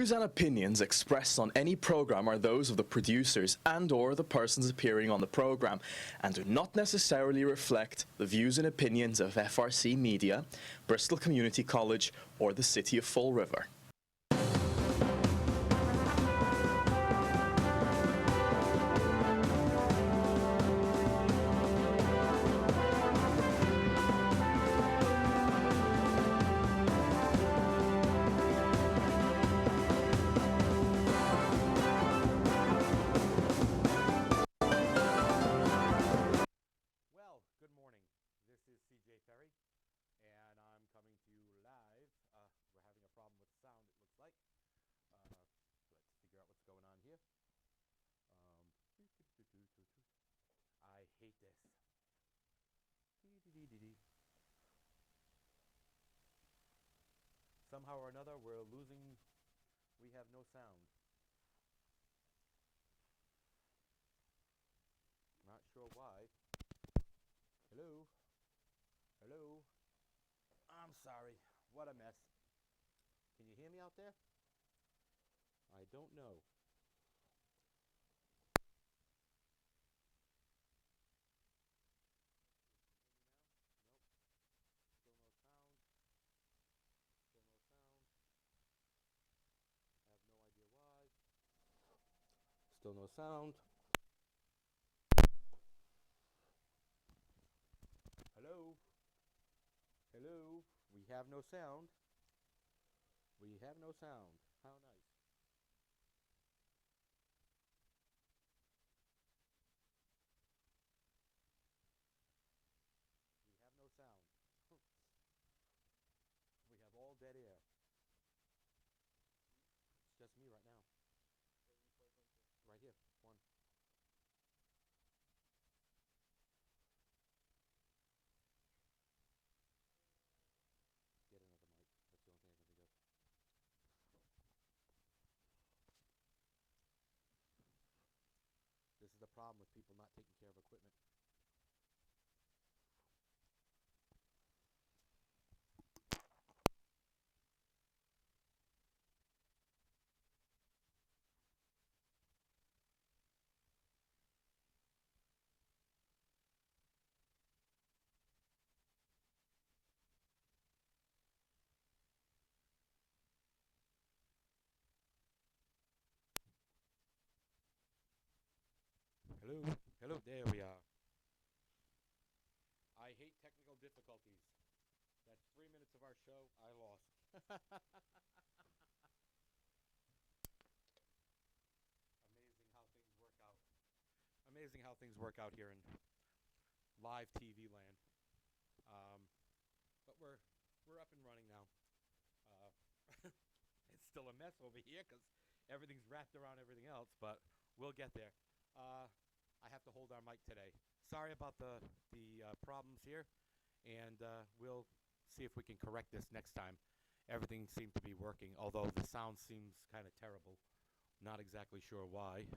views and opinions expressed on any program are those of the producers and/or the persons appearing on the program and do not necessarily reflect the views and opinions of FRC Media, Bristol Community College, or the City of Fall River. Ferry, and I'm coming to you live. We're having a problem with sound, it looks like. Let's figure out what's going on here. I hate this. Somehow or another, we have no sound. Not sure why. Hello? Hello? I'm sorry. What a mess. Can you hear me out there? I don't know. Nope. Still no sound. Still no sound. I have no idea why. Still no sound. Hello? Hello? We have no sound. We have no sound. How nice. We have no sound. We have all dead air. It's just me right now. Right here. One. Get another mic. That's the only thing I can think of. This is the problem with people not taking care of equipment. Hello? Hello? There we are. I hate technical difficulties. That's 3 minutes of our show I lost. Amazing how things work out. Amazing how things work out here in live TV land. But we're up and running now. It's still a mess over here because everything's wrapped around everything else, but we'll get there. I have to hold our mic today. Sorry about the problems here, and we'll see if we can correct this next time. Everything seemed to be working, although the sound seems kind of terrible. Not exactly sure why.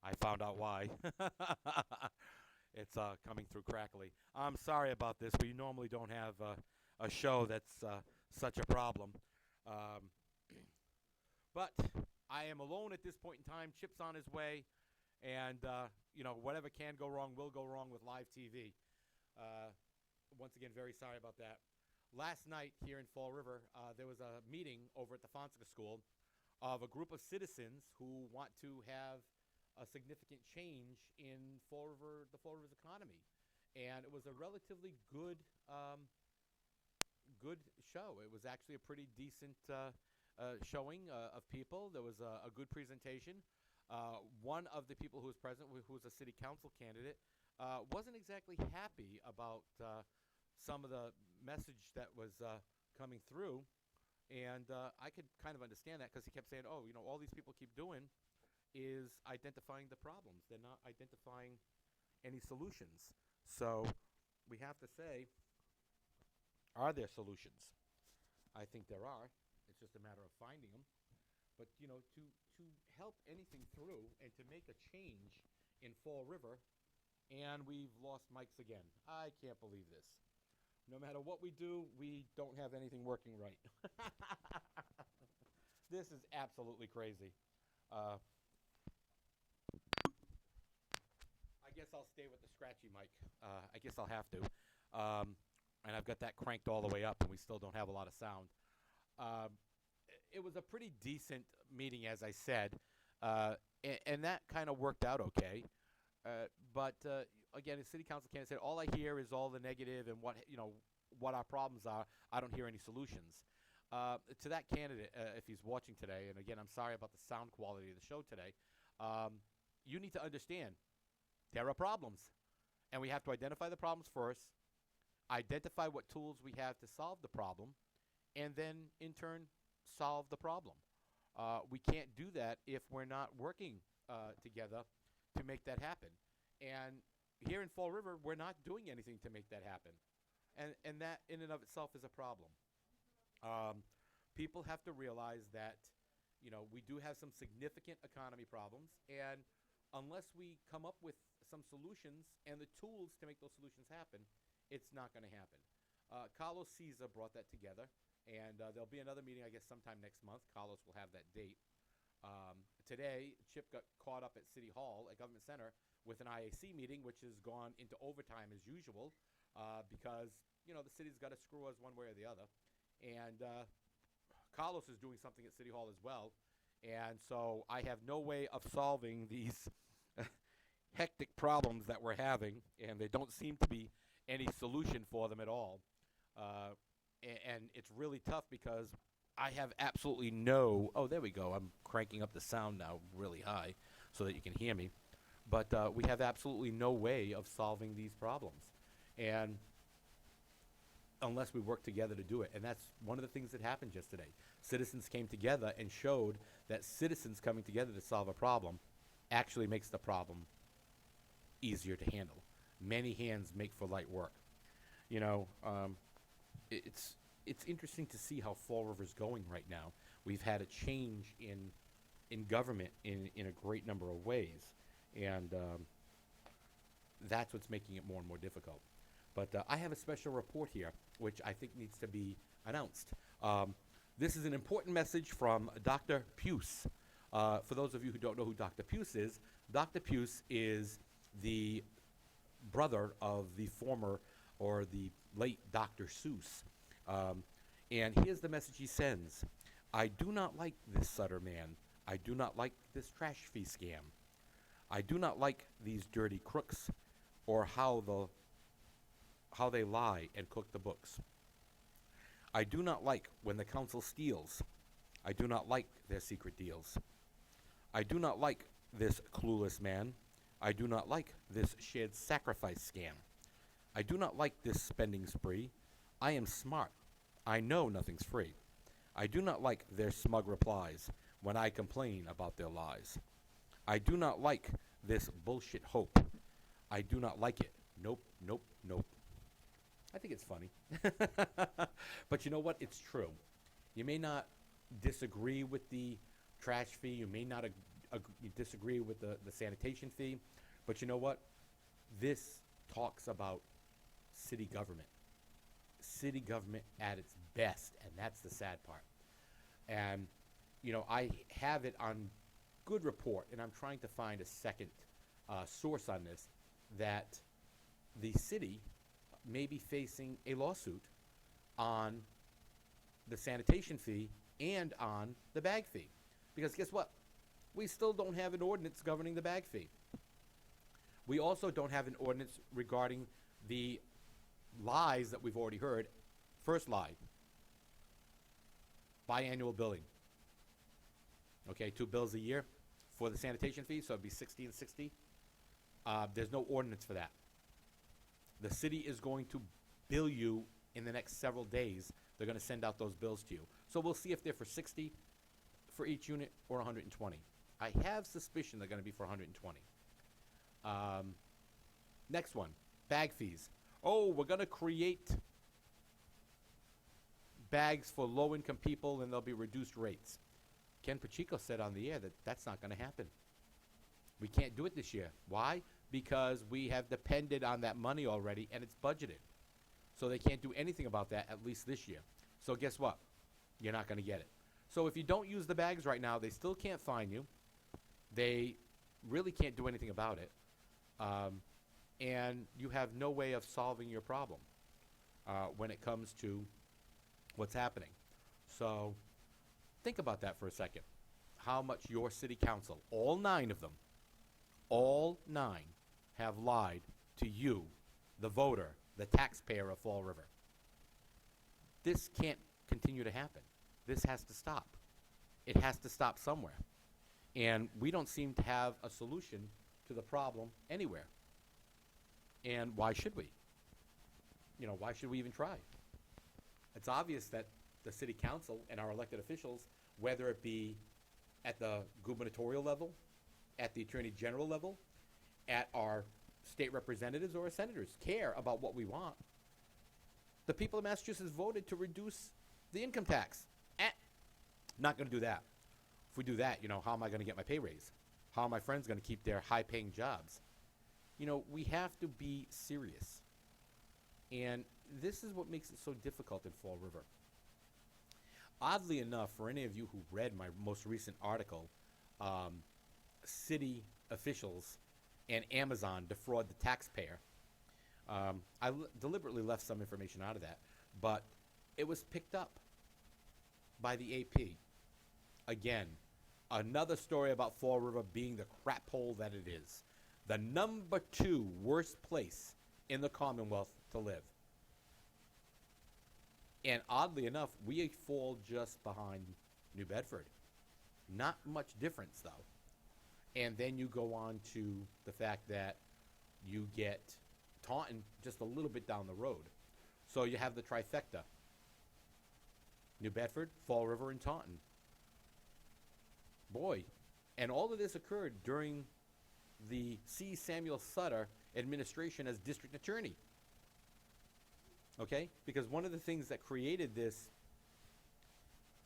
I found out why. It's coming through crackly. I'm sorry about this. We normally don't have a show that's such a problem. But I am alone at this point in time. Chip's on his way. And, whatever can go wrong will go wrong with live TV. Once again, very sorry about that. Last night here in Fall River, there was a meeting over at the Fonseca School of a group of citizens who want to have a significant change in the Fall River's economy. And it was a relatively good show. It was actually a pretty decent showing of people. There was a good presentation. One of the people who was present, who was a city council candidate, wasn't exactly happy about some of the message that was coming through. And I could kind of understand that because he kept saying, all these people keep doing is identifying the problems. They're not identifying any solutions. So we have to say, are there solutions? I think there are. It's just a matter of finding them. But, to help anything through and to make a change in Fall River, and we've lost mics again. I can't believe this. No matter what we do, we don't have anything working right. This is absolutely crazy. Uh, I guess I'll stay with the scratchy mic. I guess I'll have to. And I've got that cranked all the way up, and we still don't have a lot of sound. Um, it was a pretty decent meeting, as I said, and that kind of worked out okay. But again, as city council candidate said, all I hear is all the negative and what our problems are. I don't hear any solutions. To that candidate, if he's watching today, and again, I'm sorry about the sound quality of the show today, you need to understand there are problems, and we have to identify the problems first, identify what tools we have to solve the problem, and then, in turn, solve the problem. We can't do that if we're not working together to make that happen. And here in Fall River, we're not doing anything to make that happen. And that, in and of itself, is a problem. People have to realize that, we do have some significant economy problems, and unless we come up with some solutions and the tools to make those solutions happen, it's not going to happen. Carlos Caesar brought that together, and there'll be another meeting, I guess, sometime next month. Carlos will have that date. Today, Chip got caught up at City Hall, at Government Center, with an IAC meeting, which has gone into overtime as usual, because, the city's got to screw us one way or the other. And Carlos is doing something at City Hall as well. And so I have no way of solving these hectic problems that we're having, and there don't seem to be any solution for them at all. And it's really tough because I have absolutely no... Oh, there we go. I'm cranking up the sound now really high so that you can hear me. But we have absolutely no way of solving these problems. And unless we work together to do it. And that's one of the things that happened yesterday. Citizens came together and showed that citizens coming together to solve a problem actually makes the problem easier to handle. Many hands make for light work. It's interesting to see how Fall River's going right now. We've had a change in government in a great number of ways, and that's what's making it more and more difficult. But I have a special report here, which I think needs to be announced. This is an important message from Dr. Puce. For those of you who don't know who Dr. Puce is the brother of the former or the late Dr. Seuss. And here's the message he sends. I do not like this Sutter man. I do not like this trash fee scam. I do not like these dirty crooks or how they lie and cook the books. I do not like when the council steals. I do not like their secret deals. I do not like this clueless man. I do not like this shared sacrifice scam. I do not like this spending spree. I am smart. I know nothing's free. I do not like their smug replies when I complain about their lies. I do not like this bullshit hope. I do not like it. Nope, nope, nope. I think it's funny. But you know what? It's true. You may not disagree with the trash fee. You may not disagree with the sanitation fee. But you know what? This talks about city government. City government at its best, and that's the sad part. And, I have it on good report, and I'm trying to find a second source on this, that the city may be facing a lawsuit on the sanitation fee and on the bag fee. Because guess what? We still don't have an ordinance governing the bag fee. We also don't have an ordinance regarding the lies that we've already heard. First lie, biannual billing. Okay, 2 bills a year for the sanitation fee, so it'd be 60 and 60. There's no ordinance for that. The city is going to bill you in the next several days. They're going to send out those bills to you. So we'll see if they're for 60 for each unit or 120. I have suspicion they're going to be for 120. Next one, bag fees. Oh, we're going to create bags for low-income people, and there'll be reduced rates. Ken Pacheco said on the air that that's not going to happen. We can't do it this year. Why? Because we have depended on that money already, and it's budgeted. So they can't do anything about that, at least this year. So guess what? You're not going to get it. So if you don't use the bags right now, they still can't fine you. They really can't do anything about it. And you have no way of solving your problem when it comes to what's happening. So think about that for a second. How much your city council, all 9 of them, all 9 have lied to you, the voter, the taxpayer of Fall River. This can't continue to happen. This has to stop. It has to stop somewhere. And we don't seem to have a solution to the problem anywhere. And why should we? You know, why should we even try? It's obvious that the city council and our elected officials, whether it be at the gubernatorial level, at the attorney general level, at our state representatives or our senators, care about what we want. The people of Massachusetts voted to reduce the income tax. Not going to do that. If we do that, you know, how am I going to get my pay raise? How are my friends going to keep their high-paying jobs? You know, we have to be serious. And this is what makes it so difficult in Fall River. Oddly enough, for any of you who read my most recent article, city officials and Amazon defraud the taxpayer, I deliberately left some information out of that, but it was picked up by the AP. Again, another story about Fall River being the crap hole that it is. The number 2 worst place in the Commonwealth to live. And oddly enough, we fall just behind New Bedford. Not much difference, though. And then you go on to the fact that you get Taunton just a little bit down the road. So you have the trifecta. New Bedford, Fall River, and Taunton. Boy, and all of this occurred during the C. Samuel Sutter administration as district attorney. Okay? Because one of the things that created this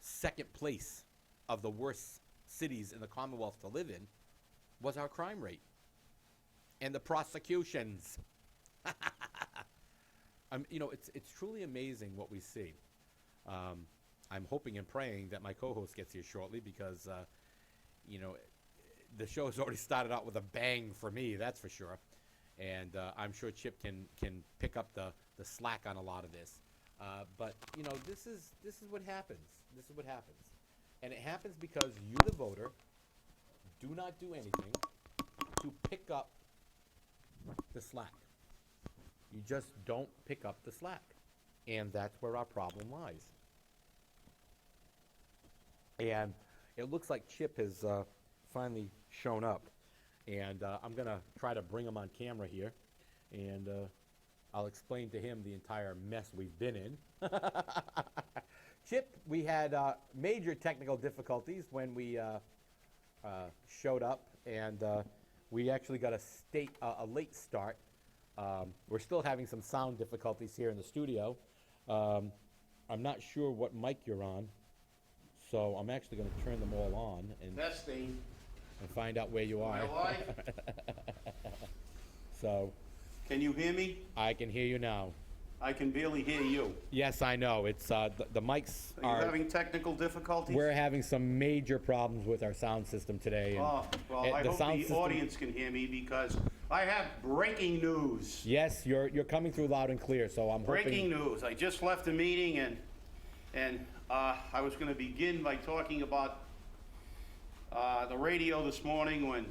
second place of the worst cities in the Commonwealth to live in was our crime rate and the prosecutions. You know, it's truly amazing what we see. I'm hoping and praying that my co-host gets here shortly because, you know, the show has already started out with a bang for me, that's for sure. And I'm sure Chip can pick up the slack on a lot of this. But, you know, this is what happens. This is what happens. And it happens because you, the voter, do not do anything to pick up the slack. You just don't pick up the slack. And that's where our problem lies. And it looks like Chip has finally shown up. And I'm going to try to bring him on camera here. And I'll explain to him the entire mess we've been in. Chip, we had major technical difficulties when we showed up. And we actually got a late start. We're still having some sound difficulties here in the studio. I'm not sure what mic you're on. So I'm actually going to turn them all on and Testing. and find out where you are. Am I live? So Can you hear me? I can hear you now. I can barely hear you. Yes, I know. It's the mics Are you are. having technical difficulties? We're having some major problems with our sound system today. And Oh, well, I the hope sound the system- audience can hear me because I have breaking news. Yes, you're coming through loud and clear. So I'm Breaking hoping. news. I just left a meeting and I was going to begin by talking about the radio this morning when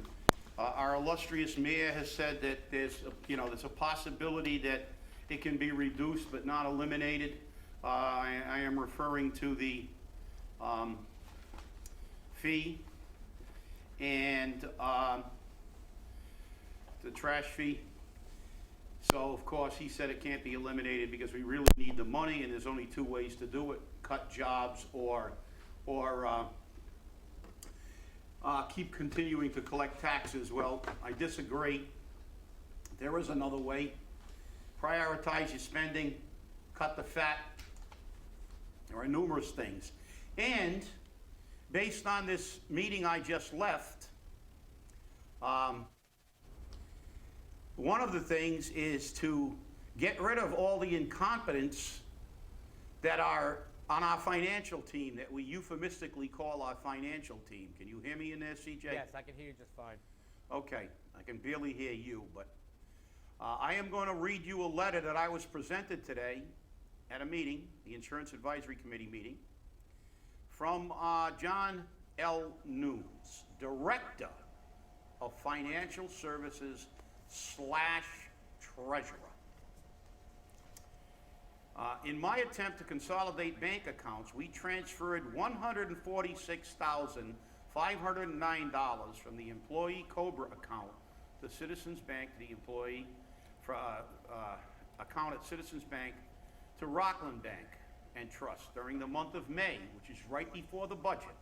our illustrious mayor has said that there's a possibility that it can be reduced but not eliminated. I am referring to the fee and the trash fee. So, of course, he said it can't be eliminated because we really need the money, and there's only 2 ways to do it: cut jobs or keep continuing to collect taxes. Well, I disagree. There is another way. Prioritize your spending, cut the fat. There are numerous things. And based on this meeting I just left, one of the things is to get rid of all the incompetents that are on our financial team that we euphemistically call our financial team. Can you hear me in there, CJ? Yes, I can hear you just fine. Okay, I can barely hear you, but I am going to read you a letter that I was presented today at a meeting, the Insurance Advisory Committee meeting, from John L. Nunes, Director of Financial Services / Treasurer. In my attempt to consolidate bank accounts, we transferred $146,509 from the employee Cobra account to Citizens Bank, the employee account at Citizens Bank, to Rockland Bank and Trust during the month of May, which is right before the budget.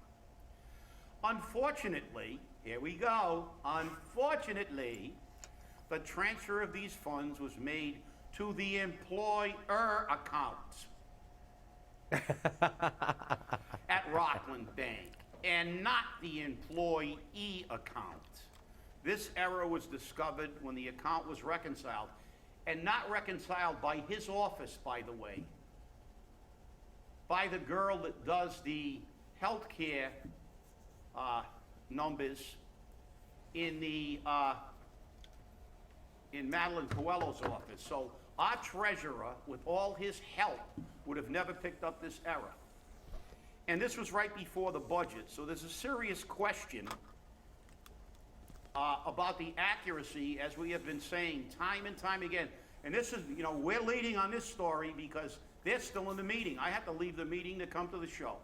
Unfortunately, here we go, unfortunately, the transfer of these funds was made to the employer account at Rockland Bank and not the employee account. This error was discovered when the account was reconciled, and not reconciled by his office, by the way, by the girl that does the healthcare numbers in Madeline Coelho's office. So our treasurer, with all his help, would have never picked up this error. And this was right before the budget, so there's a serious question about the accuracy, as we have been saying time and time again. And this is, you know, we're leading on this story because they're still in the meeting. I had to leave the meeting to come to the show.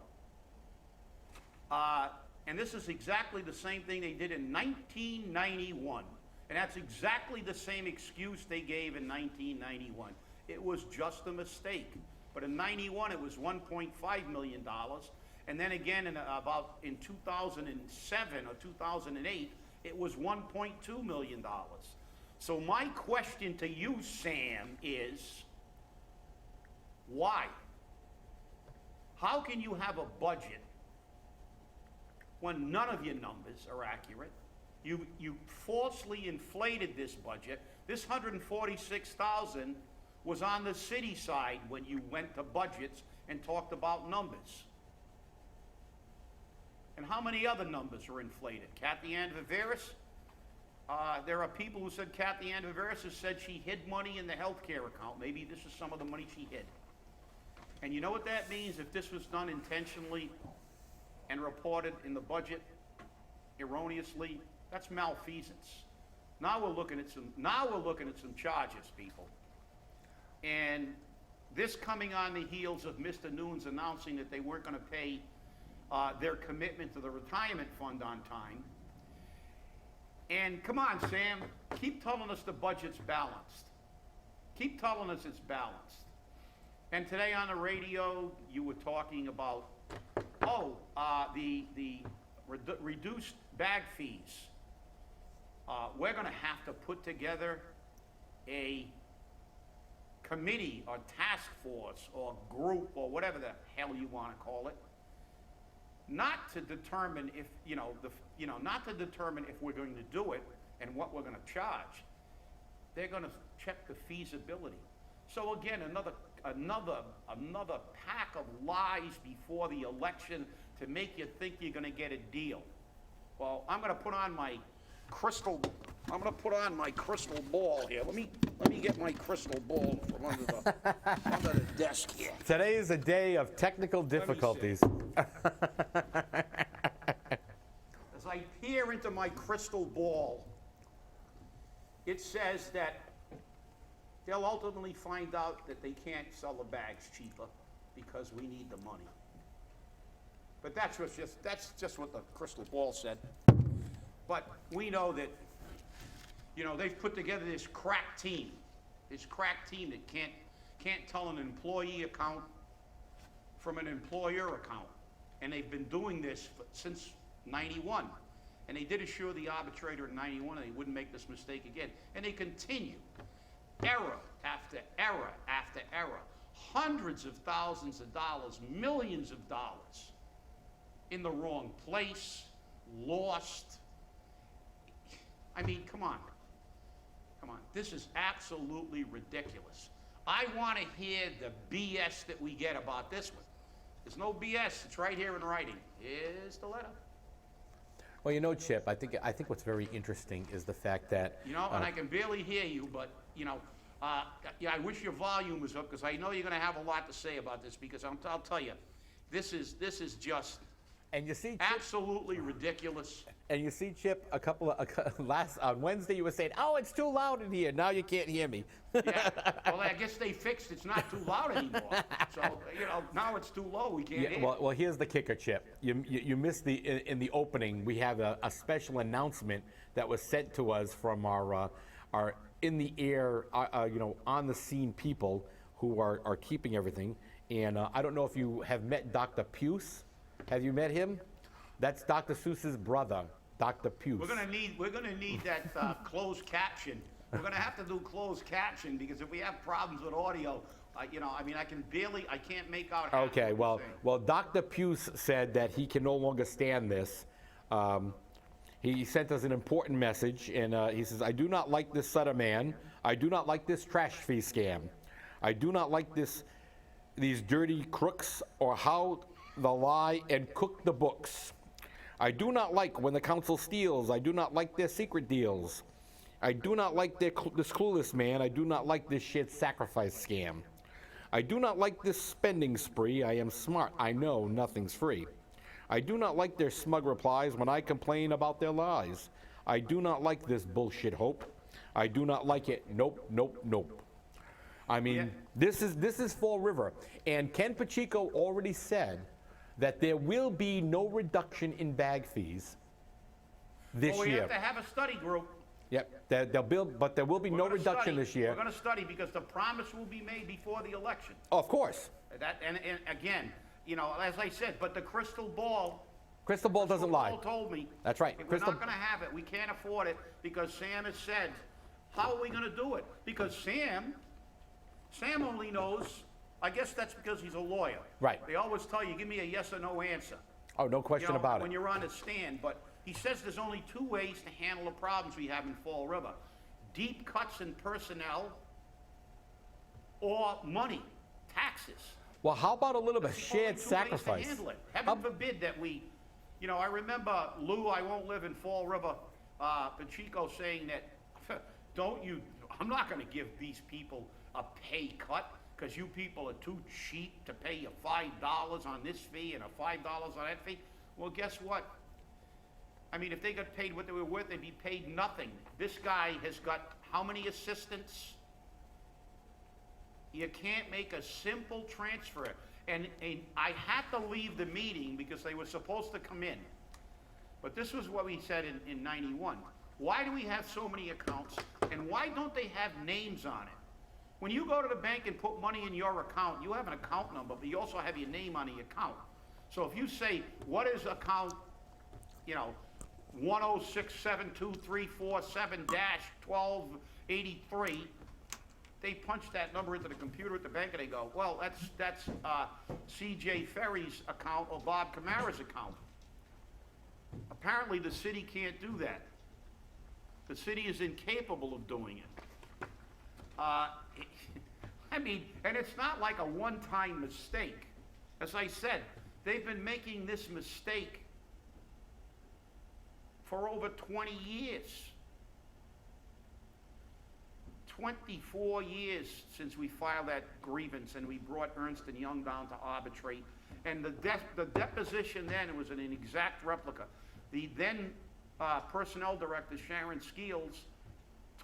And this is exactly the same thing they did in 1991. And that's exactly the same excuse they gave in 1991. It was just a mistake. But in 91, it was $1.5 million. And then again, in 2007 or 2008, it was $1.2 million. So my question to you, Sam, is why? How can you have a budget when none of your numbers are accurate? You falsely inflated this budget. This $146,000 was on the city side when you went to budgets and talked about numbers. And how many other numbers are inflated? Kathy Ann Viveris? There are people who said Kathy Ann Viveris has said she hid money in the healthcare account. Maybe this is some of the money she hid. And you know what that means if this was done intentionally and reported in the budget erroneously? That's malfeasance. Now we're looking at some charges, people. And this coming on the heels of Mr. Nunes announcing that they weren't going to pay their commitment to the retirement fund on time. And come on, Sam, keep telling us the budget's balanced. Keep telling us it's balanced. And today on the radio, you were talking about, the reduced bag fees. We're going to have to put together a committee or task force or group or whatever the hell you want to call it, not to determine if, not to determine if we're going to do it and what we're going to charge. They're going to check the feasibility. So again, another pack of lies before the election to make you think you're going to get a deal. Well, I'm going to put on my crystal ball here. Let me get my crystal ball from under the desk here. Today is a day of technical difficulties. As I peer into my crystal ball, it says that they'll ultimately find out that they can't sell the bags cheaper because we need the money. But that's just what the crystal ball said. But we know that, they've put together this crack team that can't tell an employee account from an employer account. And they've been doing this since 91. And they did assure the arbitrator in 91 that they wouldn't make this mistake again. And they continue. Error after error after error. Hundreds of thousands of dollars, millions of dollars in the wrong place, lost. I mean, come on. This is absolutely ridiculous. I want to hear the BS that we get about this one. There's no BS. It's right here in writing. Here's the letter. Well, you know, Chip, I think what's very interesting is the fact that You know, and I can barely hear you, but, you know, yeah, I wish your volume was up, because I know you're going to have a lot to say about this, because I'll tell you, this is just and you see Chip, absolutely ridiculous. and you see Chip last on Wednesday you were saying, "Oh, it's too loud in here. Now you can't hear me." Yeah, well, I guess they fixed it's not too loud anymore. So, you know, now it's too low, we can't hear. Well, here's the kicker, Chip. You missed in the opening. We have a special announcement that was sent to us from our in the air, you know, on the scene people who are keeping everything. And I don't know if you have met Dr. Puce. Have you met him? That's Dr. Seuss's brother, Dr. Puce. We're gonna need that closed caption. We're gonna have to do closed caption, because if we have problems with audio, you know, I mean, I can't make out. half Okay, what you're well, saying. Dr. Puce said that he can no longer stand this. He sent us an important message, and he says, "I do not like this Sutter man. I do not like this trash fee scam. I do not like these dirty crooks, or how the lie and cook the books. I do not like when the council steals. I do not like their secret deals. I do not like this clueless man. I do not like this shit sacrifice scam. I do not like this spending spree. I am smart. I know nothing's free. I do not like their smug replies when I complain about their lies. I do not like this bullshit hope. I do not like it. Nope, nope, nope." I mean, Yeah. this is Fall River, and Ken Pacheco already said that there will be no reduction in bag fees this Well, we year. have to have a study group. Yep, but there will be We're no gonna reduction study. this year. We're gonna study, because the promise will be made before the election. Oh, of course. And again, you know, as I said, but the crystal ball. Crystal ball doesn't lie. Paul told me. That's right. We're Crystal- not gonna have it. We can't afford it, because Sam has said, how are we gonna do it? Because Sam only knows, I guess that's because he's a lawyer. Right. They always tell you, give me a yes or no answer. Oh, no question about When it. you're on the stand, but he says there's only two ways to handle the problems we have in Fall River: deep cuts in personnel, or money, taxes. Well, how about a little bit That's the only shared two ways sacrifice? to handle it. Heaven forbid that we, you know, I remember Lou, I won't live in Fall River, Pacheco saying that, I'm not gonna give these people a pay cut, because you people are too cheap to pay you $5 on this fee and a $5 on that fee. Well, guess what? I mean, if they got paid what they were worth, they'd be paid nothing. This guy has got how many assistants? You can't make a simple transfer. And I had to leave the meeting because they were supposed to come in. But this was what we said in 91. Why do we have so many accounts, and why don't they have names on it? When you go to the bank and put money in your account, you have an account number, but you also have your name on the account. So if you say, what is account, you know, 106723447-1283, they punch that number into the computer at the bank and they go, well, that's CJ Ferry's account or Bob Camara's account. Apparently the city can't do that. The city is incapable of doing it. I mean, and it's not like a one-time mistake. As I said, they've been making this mistake for over 20 years. 24 years since we filed that grievance and we brought Ernst & Young down to arbitrate. And the deposition then was an exact replica. The then personnel director, Sharon Skeels,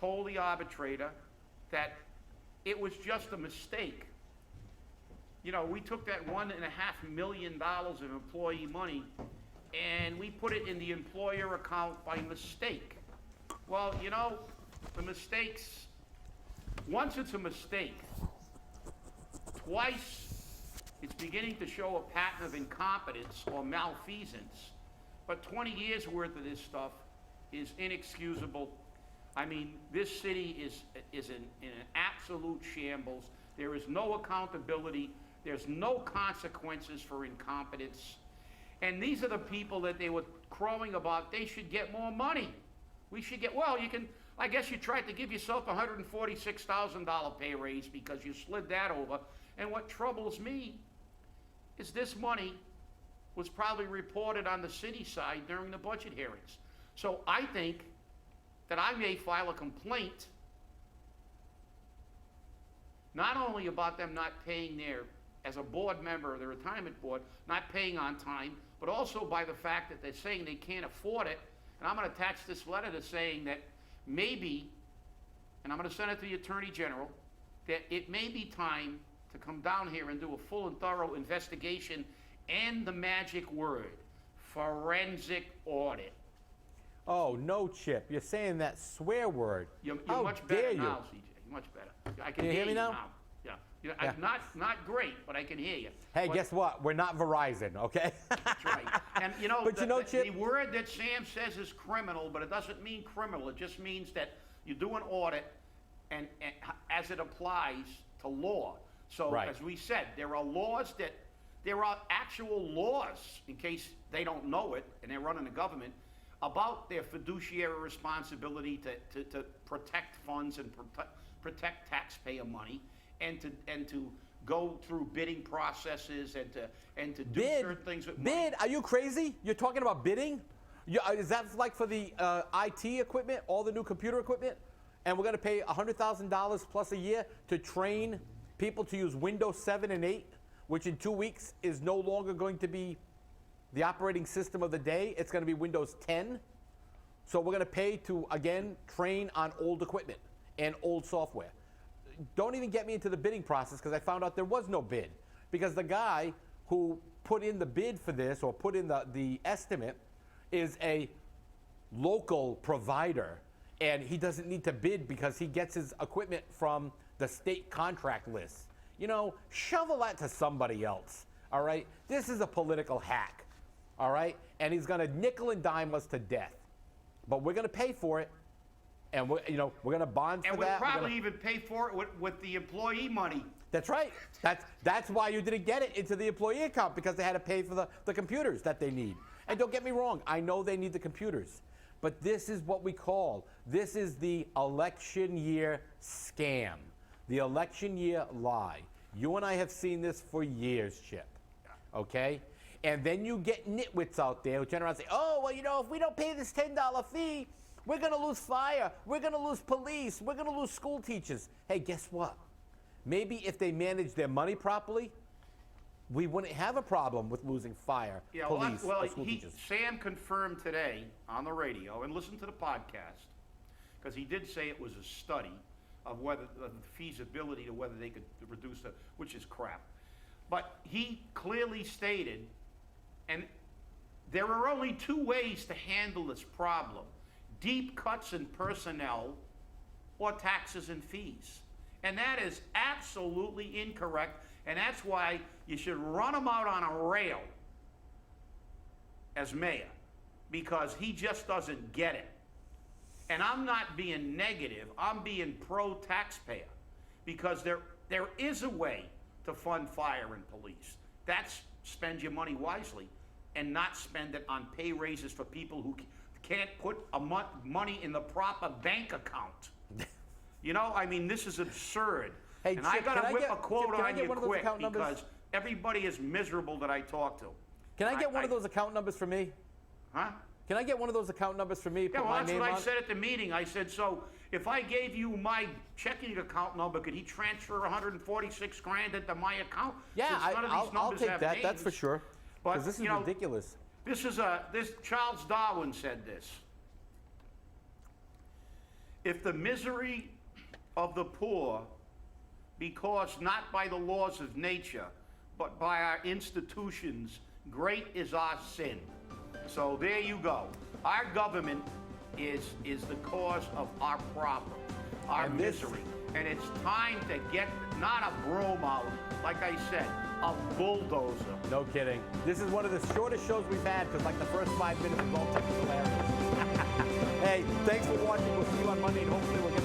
told the arbitrator that it was just a mistake. You know, we took that $1.5 million of employee money and we put it in the employer account by mistake. Well, you know, the mistakes, once it's a mistake, twice it's beginning to show a pattern of incompetence or malfeasance. But 20 years worth of this stuff is inexcusable. I mean, this city is in an absolute shambles. There is no accountability. There's no consequences for incompetence. And these are the people that they were crowing about. They should get more money. We should get, well, you can, I guess you tried to give yourself a $146,000 pay raise because you slid that over. And what troubles me is this money was probably reported on the city side during the budget hearings. So I think that I may file a complaint not only about them not paying as a board member of the retirement board, not paying on time, but also by the fact that they're saying they can't afford it. And I'm going to attach this letter to saying that maybe, and I'm going to send it to the Attorney General, that it may be time to come down here and do a full and thorough investigation and the magic word, forensic audit. Oh, no, Chip. You're saying that swear word. You're How much dare better you? now, CJ. You're much better. I can you hear me you now? Yeah. Yeah. I'm not great, but I can hear you. Hey, But- guess what? We're not Verizon, okay? That's right. And But you know, Chip- the word that Sam says is criminal, but it doesn't mean criminal. It just means that you do an audit and as it applies to law. So Right. as we said, there are actual laws, in case they don't know it and they're running the government, about their fiduciary responsibility to protect funds and protect taxpayer money and to go through bidding processes and to do certain things with money. Bid? Are you crazy? You're talking about bidding? Is that like for the IT equipment, all the new computer equipment? And we're going to pay $100,000 plus a year to train people to use Windows 7 and 8, which in 2 weeks is no longer going to be the operating system of the day. It's going to be Windows 10. So we're going to pay to, again, train on old equipment and old software. Don't even get me into the bidding process because I found out there was no bid. Because the guy who put in the bid for this or put in the estimate is a local provider, and he doesn't need to bid because he gets his equipment from the state contract list. You know, shovel that to somebody else, all right? This is a political hack, all right? And he's going to nickel and dime us to death. But we're going to pay for it, and we're going to bond for And that. we'll probably even pay for it with the employee money. That's right. That's why you didn't get it into the employee account, because they had to pay for the computers that they need. And don't get me wrong, I know they need the computers. But this is what we call, this is the election year scam. The election year lie. You and I have seen this for years, Chip. Okay? And then you get nitwits out there who turn around and say, oh, well, if we don't pay this $10 fee, we're going to lose fire. We're going to lose police. We're going to lose school teachers. Hey, guess what? Maybe if they manage their money properly, we wouldn't have a problem with losing fire, police, or school teachers. Sam confirmed today on the radio, and listen to the podcast, because he did say it was a study of whether the feasibility to whether they could reduce which is crap. But he clearly stated, and there are only two ways to handle this problem: deep cuts in personnel or taxes and fees. And that is absolutely incorrect, and that's why you should run him out on a rail as mayor, because he just doesn't get it. And I'm not being negative, I'm being pro-taxpayer, because there is a way to fund fire and police. That's spend your money wisely and not spend it on pay raises for people who can't put money in the proper bank account. This is absurd. Hey, and I Chip, gotta whip a quote Chip, on you quick, account numbers? because everybody is miserable that I talk to. Can I get one of those account numbers for me? Huh? Can I get one of those account numbers for me? Yeah, Put well, my that's name what I on? said at the meeting. I said, so if I gave you my checking account number, could he transfer 146 grand into my account? Yeah, Since none of these I'll numbers take have that. That's for names. sure. But, Because this is ridiculous. This Charles Darwin said this. If the misery of the poor be caused not by the laws of nature, but by our institutions, great is our sin. So there you go. Our government is the cause of our problem, our And this- misery. And it's time to get not a broom out, like I said, a bulldozer. No kidding. This is one of the shortest shows we've had, because like the first 5 minutes was all technical errors. Hey, thanks for watching. We'll see you on Monday, and hopefully we'll get